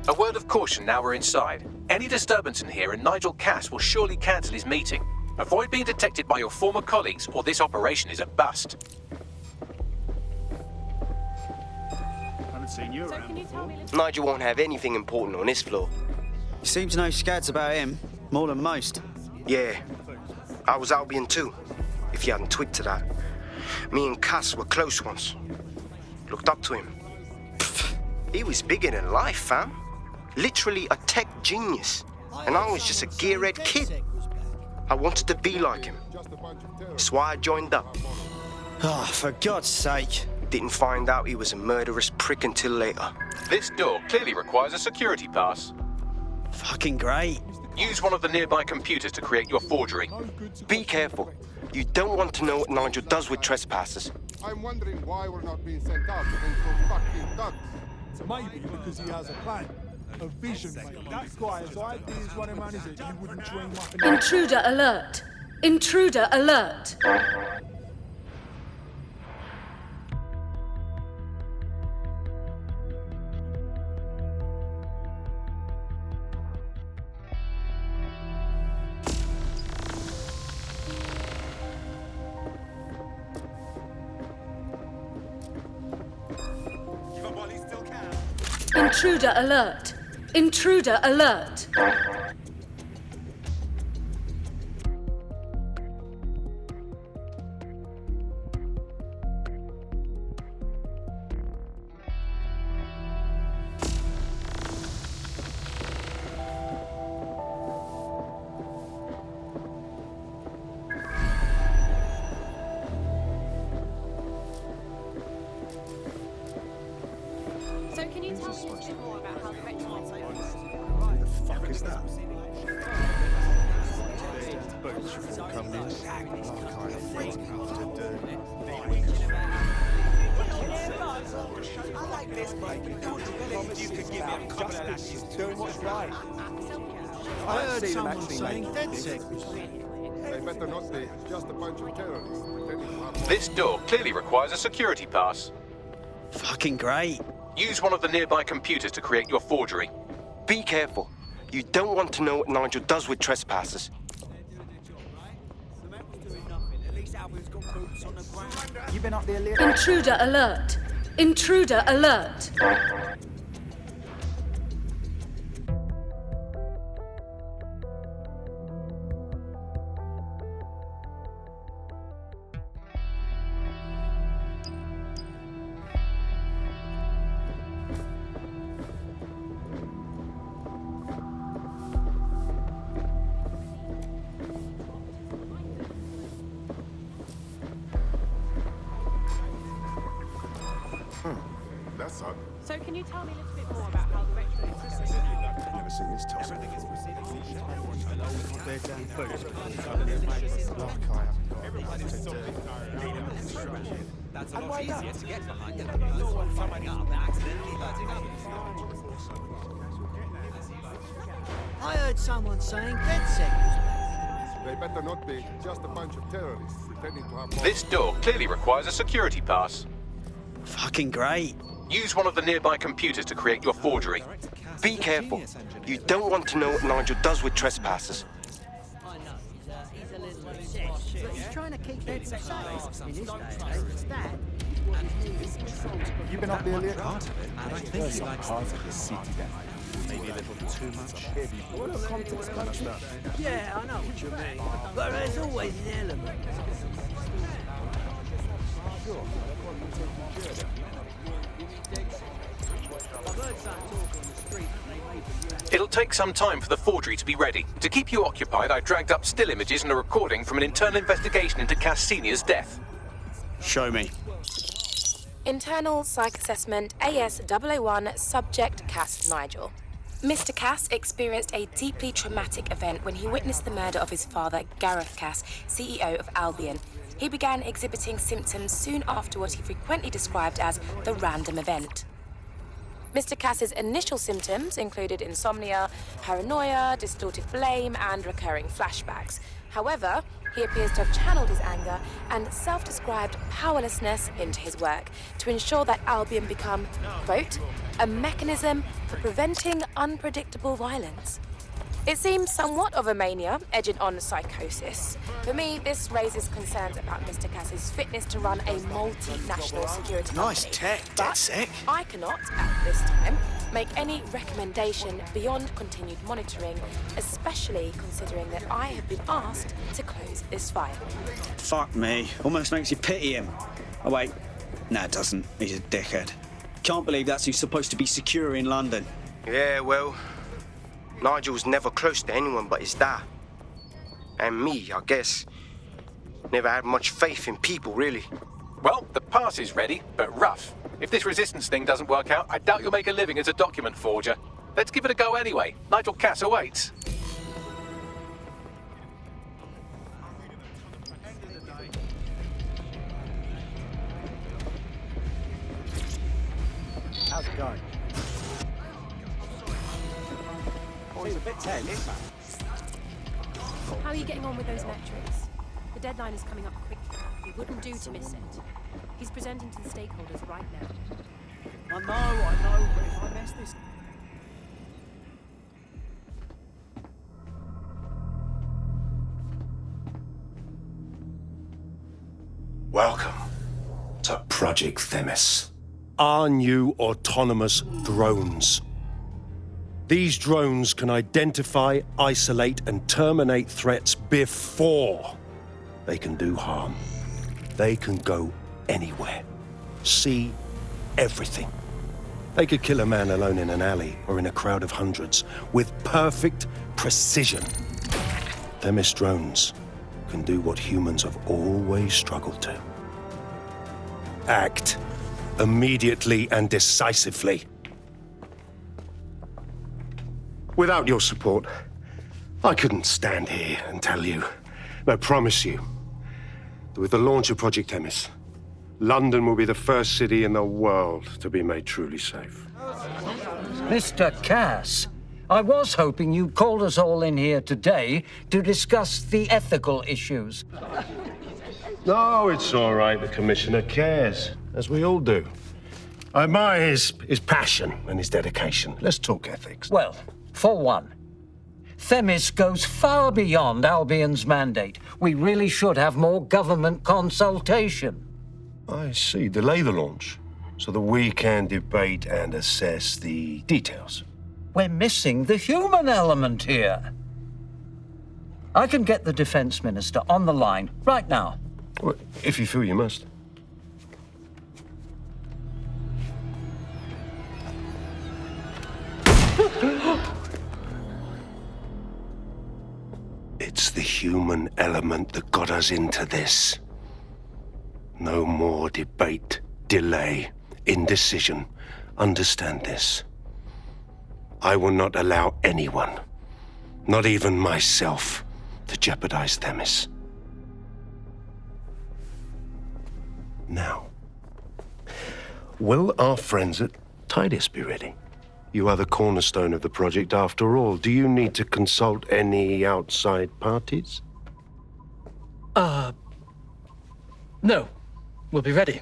A word of caution now we're inside. Any disturbance in here and Nigel Cass will surely cancel his meeting. Avoid being detected by your former colleagues or this operation is a bust. Haven't seen you around before. Nigel won't have anything important on this floor. You seem to know scads about him, more than most. Yeah, I was Albion too, if you hadn't twigged to that. Me and Cass were close once. Looked up to him. He was bigger than life, fam. Literally a tech genius. And I was just a gearhead kid. I wanted to be like him. That's why I joined up. Oh, for God's sake. Didn't find out he was a murderous prick until later. This door clearly requires a security pass. Fucking great. Use one of the nearby computers to create your forgery. Be careful. You don't want to know what Nigel does with trespassers. I'm wondering why we're not being sent out to control fucking thugs. Maybe because he has a plan. A vision, mate. That guy has ideas running around his head you wouldn't dream up in. Intruder alert! Intruder alert! Intruder alert! Intruder alert! So can you tell me a bit more about how the veterans Who the fuck is that? I like this, mate. You could give me a couple of lashes. Doing what's right. I heard someone saying dead sick. They better not be. Just a bunch of terrorists pretending to have... This door clearly requires a security pass. Fucking great. Use one of the nearby computers to create your forgery. Be careful. You don't want to know what Nigel does with trespassers. You've been up there lately? Intruder alert! Intruder alert! That's odd. So can you tell me a little bit more about how the veterans Never seen this top. And why not? I heard someone saying dead sick. They better not be. Just a bunch of terrorists pretending to have... This door clearly requires a security pass. Fucking great. Use one of the nearby computers to create your forgery. Be careful. You don't want to know what Nigel does with trespassers. He's a little sick, but he's trying to keep people safe. In his day and age, Dad is what is needed. You've been up there lately? Part of it, and I think he likes part of the city then. Maybe a little too much. Yeah, I know what you mean. But there's always an element. It'll take some time for the forgery to be ready. To keep you occupied, I dragged up still images and a recording from an internal investigation into Cass Sr.'s death. Show me. Internal Psych Assessment AS001 Subject Cass Nigel. Mr. Cass experienced a deeply traumatic event when he witnessed the murder of his father, Gareth Cass, CEO of Albion. He began exhibiting symptoms soon after what he frequently described as the random event. Mr. Cass's initial symptoms included insomnia, paranoia, distorted blame, and recurring flashbacks. However, he appears to have channeled his anger and self-described powerlessness into his work to ensure that Albion become, quote, a mechanism for preventing unpredictable violence. It seems somewhat of a mania, edging on psychosis. For me, this raises concerns about Mr. Cass's fitness to run a multinational security Nice company. tech, But dead sick. I cannot, at this time, make any recommendation beyond continued monitoring, especially considering that I have been asked to close this file. Fuck me. Almost makes you pity him. Oh, wait. No, it doesn't. He's a dickhead. Can't believe that's who's supposed to be secure in London. Yeah, well, Nigel's never close to anyone but his dad. And me, I guess. Never had much faith in people, really. Well, the pass is ready, but rough. If this resistance thing doesn't work out, I doubt you'll make a living as a document forger. Let's give it a go anyway. Nigel Cass awaits. How's it going? Seems a bit tense. How are you getting on with those metrics? The deadline is coming up quickly. It wouldn't do to miss it. He's presenting to the stakeholders right now. I know, but if I mess this... Welcome to Project Themis. Our new autonomous drones. These drones can identify, isolate, and terminate threats before they can do harm. They can go anywhere, see everything. They could kill a man alone in an alley or in a crowd of hundreds with perfect precision. Themis drones can do what humans have always struggled to. Act immediately and decisively. Without your support, I couldn't stand here and tell you, I promise you, that with the launch of Project Themis, London will be the first city in the world to be made truly safe. Mr. Cass, I was hoping you called us all in here today to discuss the ethical issues. No, it's all right. The Commissioner cares, as we all do. I admire his passion and his dedication. Let's talk ethics. Well, for one, Themis goes far beyond Albion's mandate. We really should have more government consultation. I see. Delay the launch so that we can debate and assess the details. We're missing the human element here. I can get the Defense Minister on the line right now. Well, if you feel you must. It's the human element that got us into this. No more debate, delay, indecision. Understand this. I will not allow anyone, not even myself, to jeopardize Themis. Now, will our friends at Titus be ready? You are the cornerstone of the project after all. Do you need to consult any outside parties? No. We'll be ready.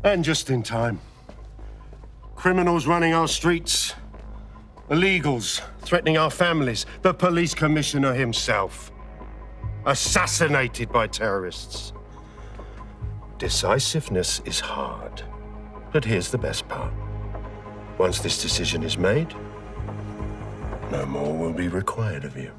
And just in time. Criminals running our streets. Illegals threatening our families. The police commissioner himself. Assassinated by terrorists. Decisiveness is hard. But here's the best part. Once this decision is made, no more will be required of you.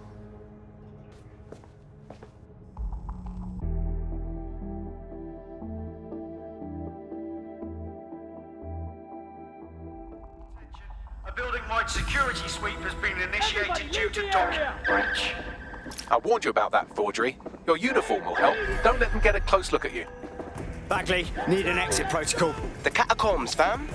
A building-wide security sweep has been initiated due to document breach. I warned you about that forgery. Your uniform will help. Don't let them get a close look at you. Bagley, need an exit protocol. The catacombs, fam.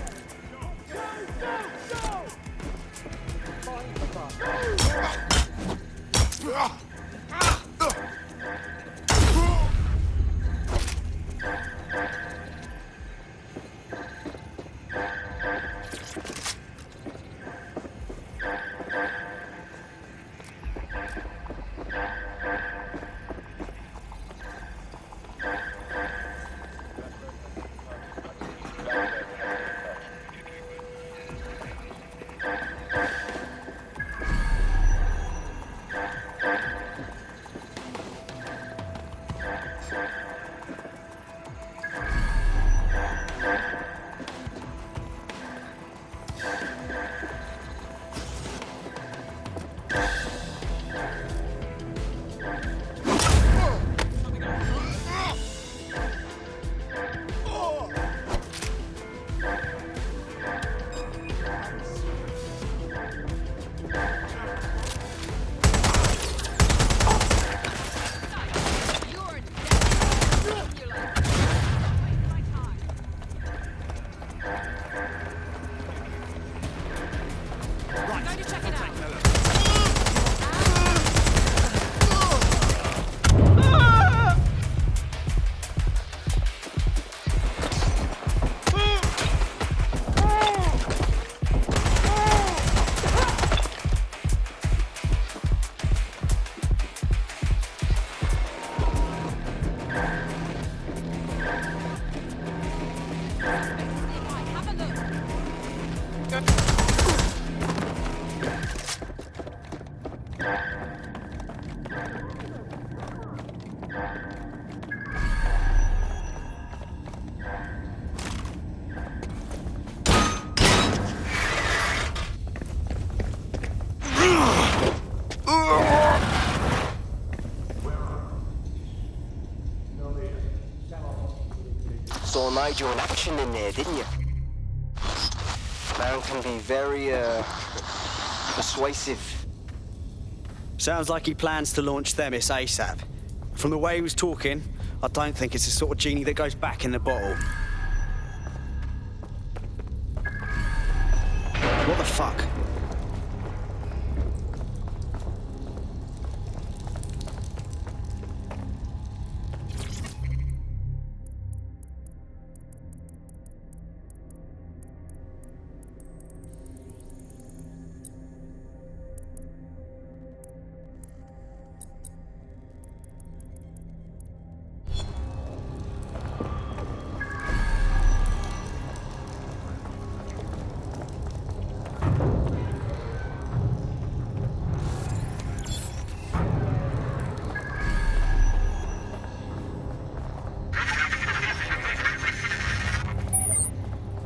saw Nigel in action in there, didn't you? Man can be very, persuasive. Sounds like he plans to launch Themis ASAP. From the way he was talking, I don't think it's the sort of genie that goes back in the bottle. What the fuck?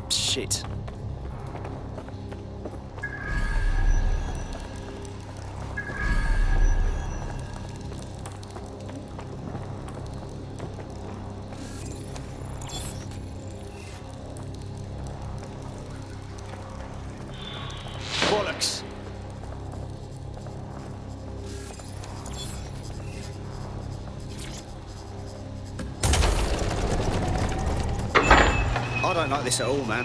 Shit. Bollocks. I don't like this at all, man.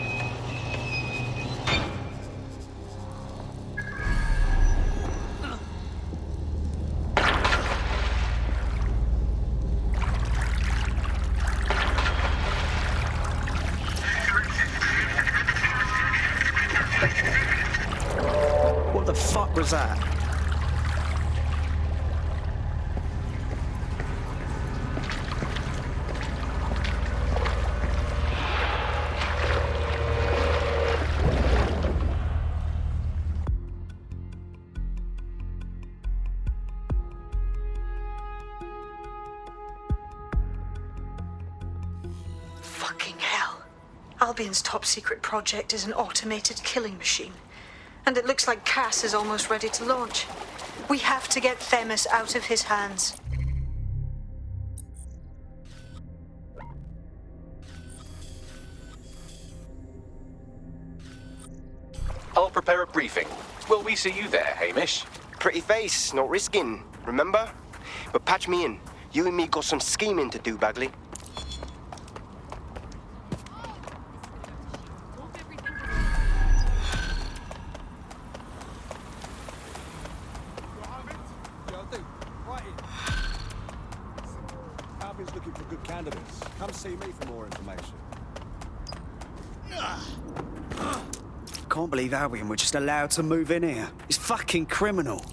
What the fuck was that? Fucking hell. Albion's top secret project is an automated killing machine. And it looks like Cass is almost ready to launch. We have to get Themis out of his hands. I'll prepare a briefing. Will we see you there, Hamish? Pretty face, not risking, remember? But patch me in. You and me got some scheming to do, Bagley. Albion's looking for good candidates. Come see me for more information. Can't believe Albion were just allowed to move in here. It's fucking criminal.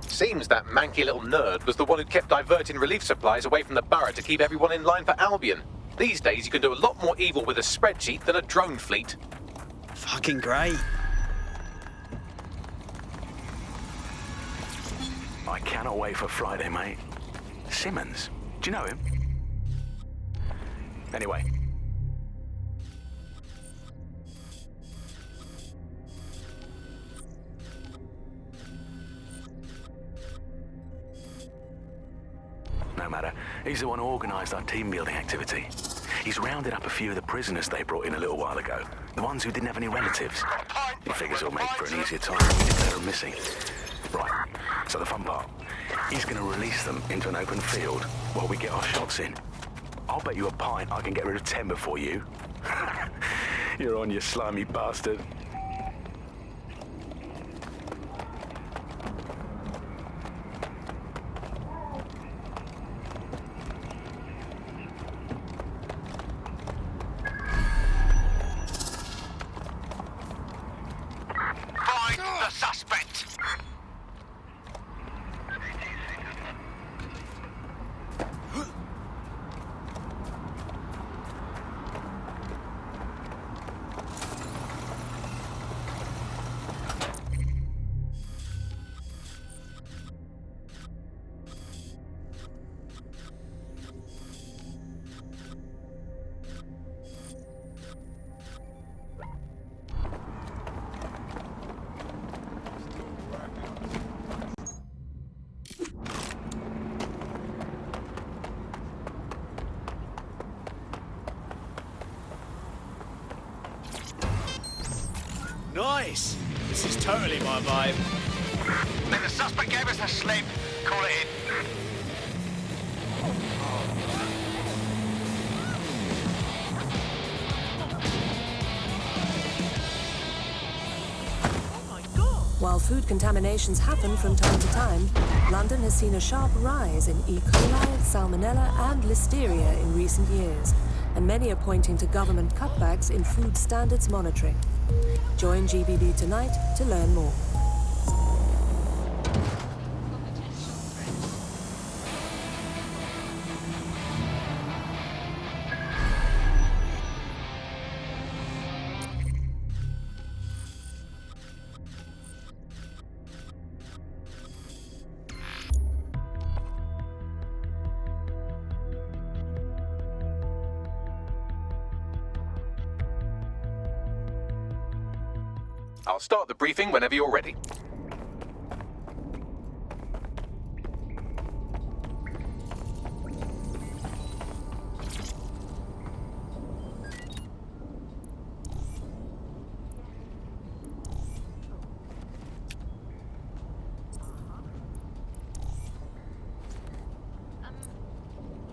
Seems that manky little nerd was the one who kept diverting relief supplies away from the borough to keep everyone in line for Albion. These days you can do a lot more evil with a spreadsheet than a drone fleet. Fucking great. I cannot wait for Friday, mate. Simmons, do you know him? Anyway. No matter. He's the one who organised our team-building activity. He's rounded up a few of the prisoners they brought in a little while ago. The ones who didn't have any relatives. He figures he'll make for an easier time if they're missing. Right, so the fun part. He's going to release them into an open field while we get our shots in. I'll bet you a pint I can get rid of 10 before you. You're on, you slimy bastard. Find the suspect. Nice! This is totally my vibe. Then the suspect gave us the slip. Call it in. While food contaminations happen from time to time, London has seen a sharp rise in E. coli, salmonella and listeria in recent years, and many are pointing to government cutbacks in food standards monitoring. Join GBB tonight to learn more. I'll start the briefing whenever you're ready.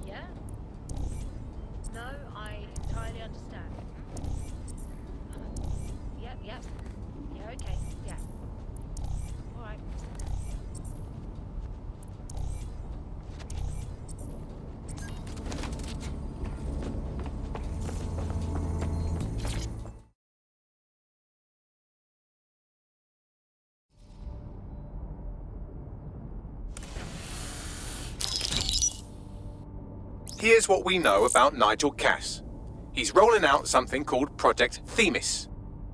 Yeah? No, I entirely understand. Yep. Yeah, okay, yeah. All right. Here's what we know about Nigel Cass. He's rolling out something called Project Themis.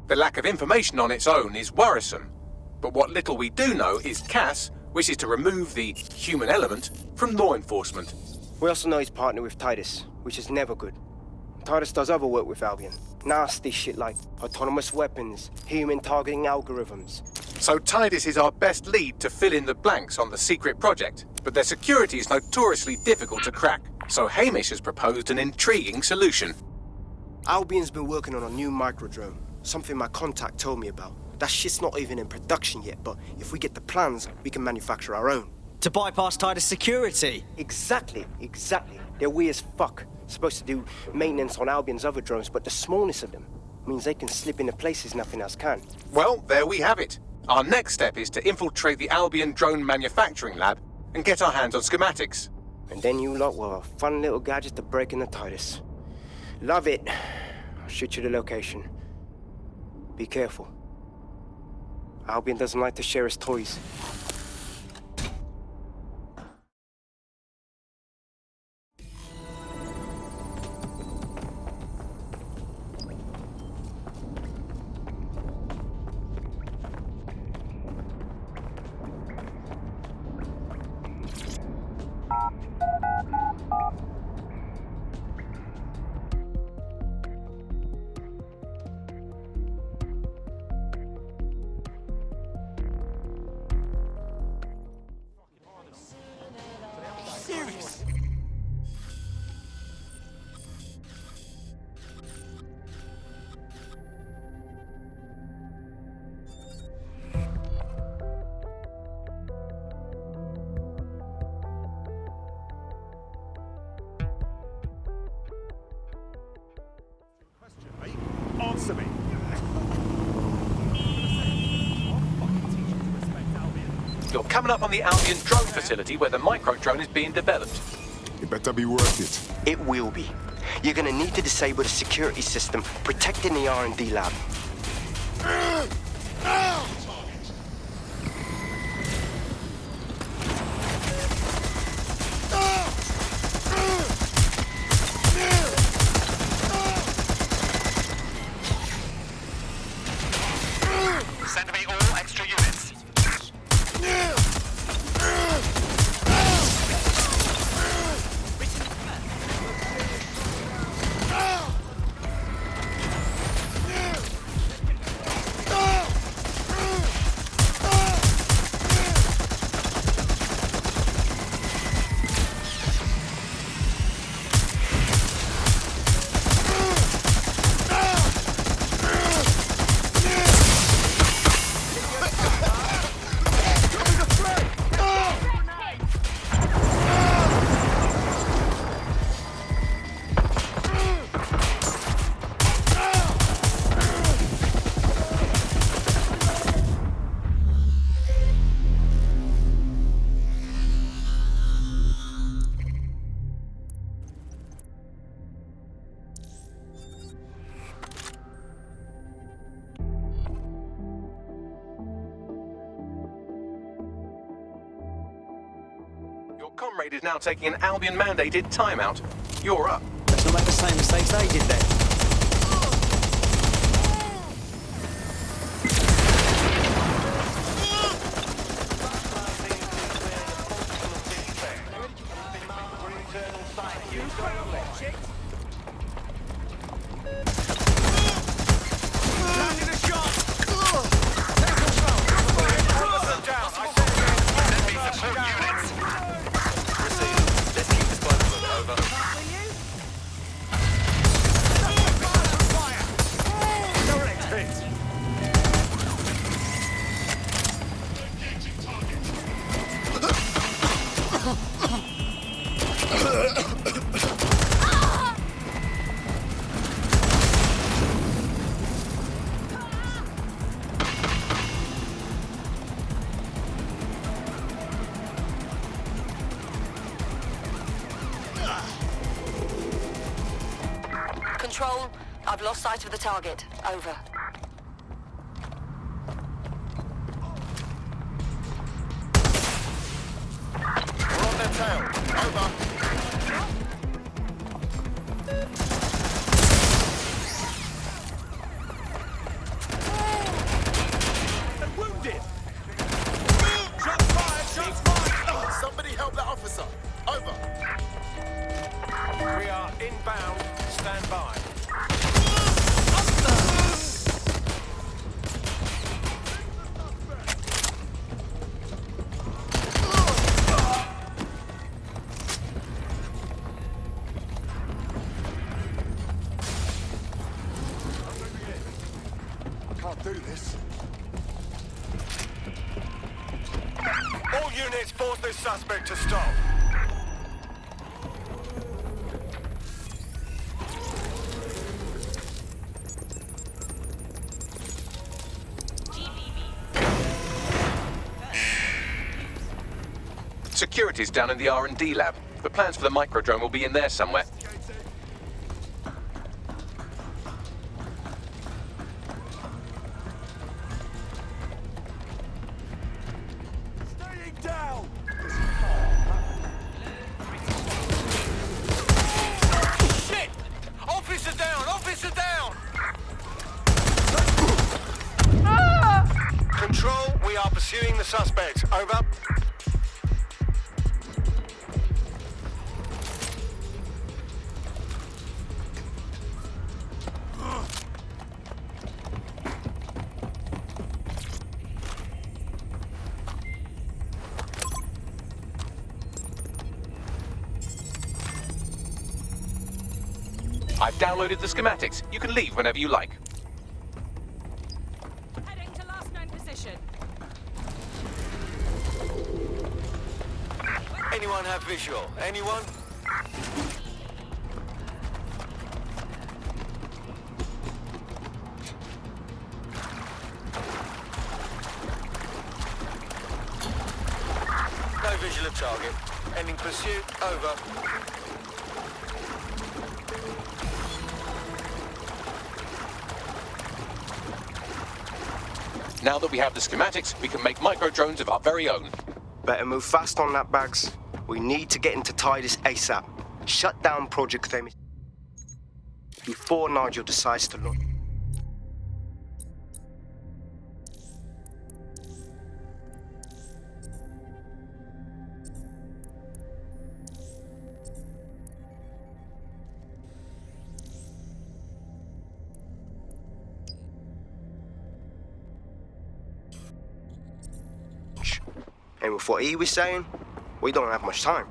The lack of information on its own is worrisome, but what little we do know is Cass wishes to remove the human element from law enforcement. We also know he's partnered with Titus, which is never good. Titus does other work with Albion. Nasty shit like autonomous weapons, human targeting algorithms. So Titus is our best lead to fill in the blanks on the secret project, but their security is notoriously difficult to crack. So Hamish has proposed an intriguing solution. Albion's been working on a new microdrone, something my contact told me about. That shit's not even in production yet, but if we get the plans, we can manufacture our own. To bypass Titus security? Exactly. They're weird as fuck. Supposed to do maintenance on Albion's other drones, but the smallness of them means they can slip into places nothing else can. Well, there we have it. Our next step is to infiltrate the Albion drone manufacturing lab and get our hands on schematics. And then you lot will have a fun little gadget to break in the Titus. Love it. I'll shoot you the location. Be careful. Albion doesn't like to share his toys. Answer me. You're coming up on the Albion drone facility where the micro drone is being developed. It better be worth it. It will be. You're gonna need to disable the security system protecting the R&D lab. Send me all extra units. Your comrade is now taking an Albion-mandated timeout. You're up. Let's not make the same mistakes they did then. Control, I've lost sight of the target. Over. We're on their tail. Over. They're wounded. Shots fired, shots fired. Somebody help that officer. Over. We are inbound. Stand by. I can't do this. All units force this suspect to stop. Security's down in the R&D lab. The plans for the microdrone will be in there somewhere. Staying down. Shit! Officer down! Officer down! Control, we are pursuing the suspect. Over. I've downloaded the schematics. You can leave whenever you like. Heading to last known position. Anyone have visual? Anyone? visual of target. Ending pursuit. Over. Now that we have the schematics, we can make micro-drones of our very own. Better move fast on that, Bags. We need to get into Titus ASAP. Shut down Project Themis before Nigel decides to launch. And with what he was saying, we don't have much time.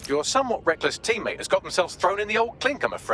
Your somewhat reckless teammate has got themselves thrown in the old clink, I'm afraid.